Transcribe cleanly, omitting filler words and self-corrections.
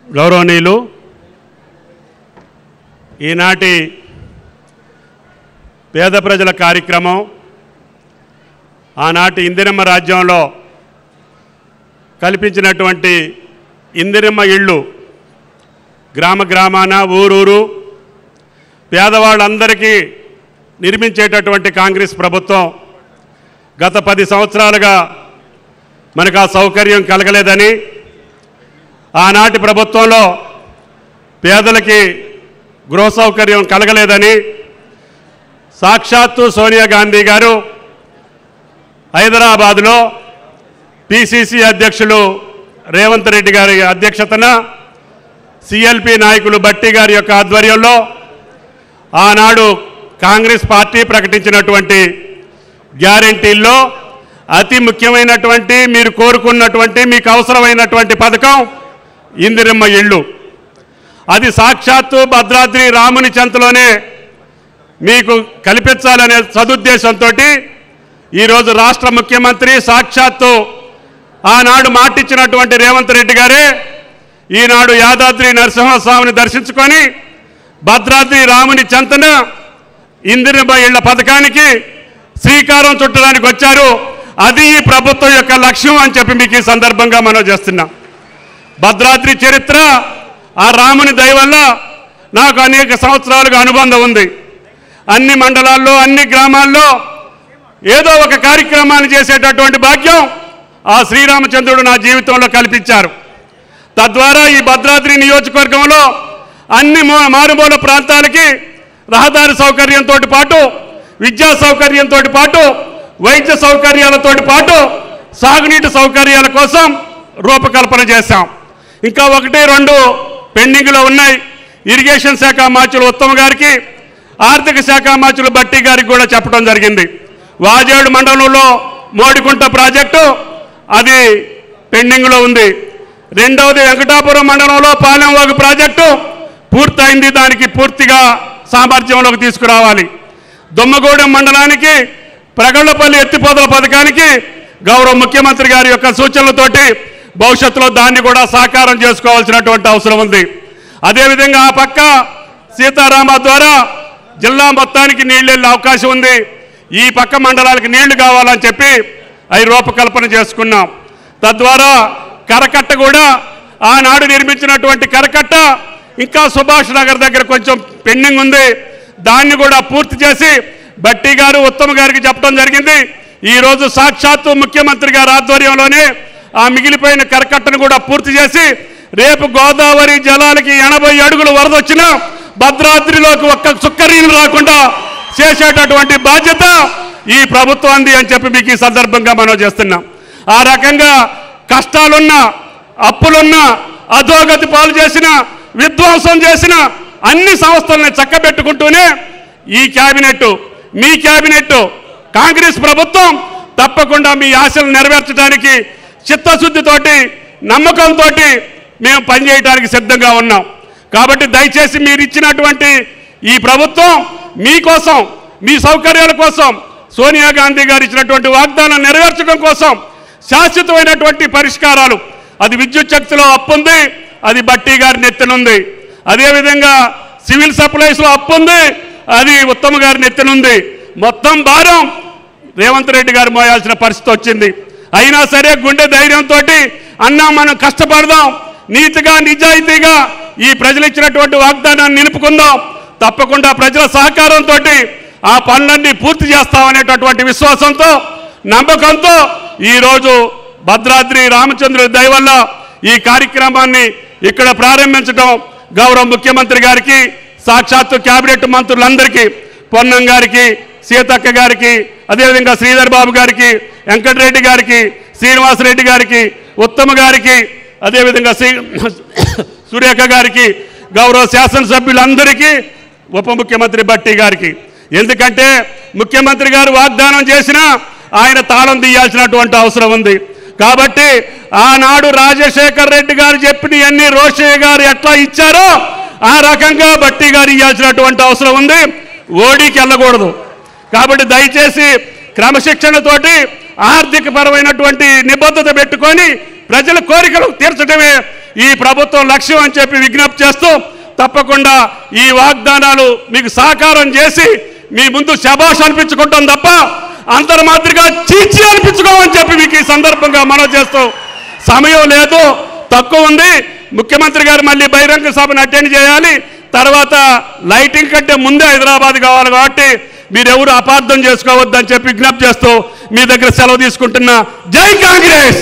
గౌరవనీయులు ఈనాటి పేద ప్రజల కార్యక్రమం ఆనాటి ఇందిరమ్మ రాజ్యంలో కల్పించినటువంటి ఇందిరమ్మ ఇళ్ళు గ్రామ గ్రామాన ఊరూరు పేదవాళ్ళందరికీ నిర్మించేటటువంటి కాంగ్రెస్ ప్రభుత్వం గత 10 సంవత్సరాలుగా మనకు ఆ సౌకర్యం కలగలేదని ఆనాటి ప్రభుత్వంలో పేదలకి గృహ సౌకర్యం కలగలేదని సాక్షాత్తు సోనియా గాంధీ గారు హైదరాబాదులో పిసిసి అధ్యక్షులు రేవంత్ రెడ్డి గారి అధ్యక్షతన సిఎల్పి నాయకులు భట్టి గారి యొక్క ఆధ్వర్యంలో ఆనాడు కాంగ్రెస్ పార్టీ ప్రకటించినటువంటి గ్యారెంటీల్లో అతి ముఖ్యమైనటువంటి మీరు కోరుకున్నటువంటి మీకు అవసరమైనటువంటి పథకం ఇందిరమ్మ ఇళ్ళు. అది సాక్షాత్తు భద్రాద్రి రాముని చెంతలోనే మీకు కల్పించాలనే సదుద్దేశంతో ఈరోజు రాష్ట్ర ముఖ్యమంత్రి సాక్షాత్తు ఆనాడు మాటిచ్చినటువంటి రేవంత్ రెడ్డి గారే ఈనాడు యాదాద్రి నరసింహస్వామిని దర్శించుకొని భద్రాద్రి రాముని చెంతన ఇందిరమ్మ ఇళ్ల పథకానికి శ్రీకారం చుట్టడానికి వచ్చారు. అది ఈ ప్రభుత్వం యొక్క లక్ష్యం అని చెప్పి మీకు ఈ సందర్భంగా మనం చేస్తున్నాం. భద్రాద్రి చరిత్ర ఆ రాముని దయ వల్ల నాకు అనేక సంవత్సరాలుగా అనుబంధం ఉంది. అన్ని మండలాల్లో అన్ని గ్రామాల్లో ఏదో ఒక కార్యక్రమాన్ని చేసేటటువంటి భాగ్యం ఆ శ్రీరామచంద్రుడు నా జీవితంలో కల్పించారు. తద్వారా ఈ భద్రాద్రి నియోజకవర్గంలో అన్ని మారుమూల ప్రాంతాలకి రహదారి సౌకర్యంతో పాటు విద్యా సౌకర్యంతో పాటు వైద్య సౌకర్యాలతో పాటు సాగునీటి సౌకర్యాల కోసం రూపకల్పన చేశాం. ఇంకా 1-2 పెండింగ్లో ఉన్నాయి. ఇరిగేషన్ శాఖ మాచులు ఉత్తమ్ గారికి, ఆర్థిక శాఖ మాచులు భట్టి గారికి కూడా చెప్పడం జరిగింది. వాజేడు మండలంలో మోడికుంట ప్రాజెక్టు అది పెండింగ్లో ఉంది. రెండవది వెంకటాపురం మండలంలో పాలెంవాగు ప్రాజెక్టు పూర్తయింది. దానికి పూర్తిగా సామర్థ్యంలోకి తీసుకురావాలి. దుమ్మగూడెం మండలానికి ప్రగళ్లపల్లి ఎత్తిపోతల పథకానికి గౌరవ ముఖ్యమంత్రి గారి యొక్క సూచనలతోటి భవిష్యత్తులో దాన్ని కూడా సాకారం చేసుకోవాల్సినటువంటి అవసరం ఉంది. అదేవిధంగా ఆ పక్క సీతారామ ద్వారా జిల్లా మొత్తానికి నీళ్ళు వెళ్ళే అవకాశం ఉంది. ఈ పక్క మండలాలకు నీళ్లు కావాలని చెప్పి అవి రూపకల్పన చేసుకున్నాం. తద్వారా కరకట్ట కూడా ఆనాడు నిర్మించినటువంటి కరకట్ట ఇంకా సుభాష్ నగర్ దగ్గర కొంచెం పెండింగ్ ఉంది. దాన్ని కూడా పూర్తి చేసి భట్టి గారు ఉత్తమ్ గారికి చెప్పడం జరిగింది. ఈరోజు సాక్షాత్తు ముఖ్యమంత్రి గారి ఆధ్వర్యంలోనే ఆ మిగిలిపోయిన కరకట్టను కూడా పూర్తి చేసి రేపు గోదావరి జలాలకి 80 అడుగులు వరద వచ్చినా భద్రాద్రిలోకి ఒక్క చుక్క నీళ్ళు రాకుండా చేసేటటువంటి బాధ్యత ఈ ప్రభుత్వాన్ని అని చెప్పి మీకు ఈ సందర్భంగా మనం చేస్తున్నాం. ఆ రకంగా కష్టాలున్నా అప్పులున్నా అధోగతి పాలు చేసిన విధ్వంసం చేసిన అన్ని సంస్థలను చక్కబెట్టుకుంటూనే ఈ క్యాబినెట్ మీ క్యాబినెట్ కాంగ్రెస్ ప్రభుత్వం తప్పకుండా మీ ఆశలు నెరవేర్చడానికి చిత్తశుద్ధితోటి నమ్మకంతో మేము పనిచేయడానికి సిద్ధంగా ఉన్నాం. కాబట్టి దయచేసి మీరు ఇచ్చినటువంటి ఈ ప్రభుత్వం మీకోసం మీ సౌకర్యాల కోసం సోనియా గాంధీ గారు ఇచ్చినటువంటి వాగ్దానం నెరవేర్చడం కోసం శాశ్వతమైనటువంటి పరిష్కారాలు అది విద్యుత్ శక్తిలో అప్పు ఉంది, అది భట్టి గారి నెత్తనుంది. అదేవిధంగా సివిల్ సప్లైస్లో అప్పు ఉంది, అది ఉత్తమ్ గారి నెత్తనుంది. మొత్తం భారం రేవంత్ రెడ్డి గారు మోయాల్సిన పరిస్థితి వచ్చింది. అయినా సరే గుండె ధైర్యంతో అన్నా మనం కష్టపడదాం, నీతిగా నిజాయితీగా ఈ ప్రజలు ఇచ్చినటువంటి వాగ్దానాన్ని నిలుపుకుందాం, తప్పకుండా ప్రజల సహకారంతో ఆ పనులన్నీ పూర్తి చేస్తామనేటటువంటి విశ్వాసంతో నమ్మకంతో ఈరోజు భద్రాద్రి రామచంద్రుడి దయ వల్ల ఈ కార్యక్రమాన్ని ఇక్కడ ప్రారంభించడం గౌరవ ముఖ్యమంత్రి గారికి సాక్షాత్తు కేబినెట్ మంత్రులందరికీ పొన్నం గారికి సీతక్క గారికి అదేవిధంగా శ్రీధర్ బాబు గారికి వెంకటరెడ్డి గారికి శ్రీనివాసరెడ్డి గారికి ఉత్తమ్ గారికి అదేవిధంగా సురేఖ గారికి గౌరవ శాసనసభ్యులందరికీ ఉప ముఖ్యమంత్రి భట్టి గారికి ఎందుకంటే ముఖ్యమంత్రి గారు వాగ్దానం చేసినా ఆయన తాళం తీయాల్సినటువంటి అవసరం ఉంది. కాబట్టి ఆనాడు రాజశేఖర్ రెడ్డి గారు చెప్పినవన్నీ రోషయ్య గారు ఎట్లా ఇచ్చారో ఆ రకంగా భట్టి గారు ఇవ్వాల్సినటువంటి అవసరం ఉంది. ఓడికి వెళ్ళకూడదు. కాబట్టి దయచేసి క్రమశిక్షణతోటి ఆర్థిక పరమైనటువంటి నిబద్ధత పెట్టుకొని ప్రజల కోరికలు తీర్చడమే ఈ ప్రభుత్వం లక్ష్యం అని చెప్పి విజ్ఞప్తి చేస్తూ తప్పకుండా ఈ వాగ్దానాలు మీకు సాకారం చేసి మీ ముందు శభాష్ అనిపించుకుంటాం తప్ప అంతర్మాత్రిగా చీచి అనిపించుకోమని చెప్పి మీకు ఈ సందర్భంగా మనవి చేస్తూ సమయం లేదు, తక్కువ ఉంది. ముఖ్యమంత్రి గారు మళ్ళీ బహిరంగ సభను అటెండ్ చేయాలి. తర్వాత లైటింగ్ కంటే ముందే హైదరాబాద్ కావాలి కాబట్టి మీరెవరు అపార్థం చేసుకోవద్దని చెప్పి విజ్ఞప్తి చేస్తూ మీ దగ్గర సెలవు తీసుకుంటున్నా. జై కాంగ్రెస్.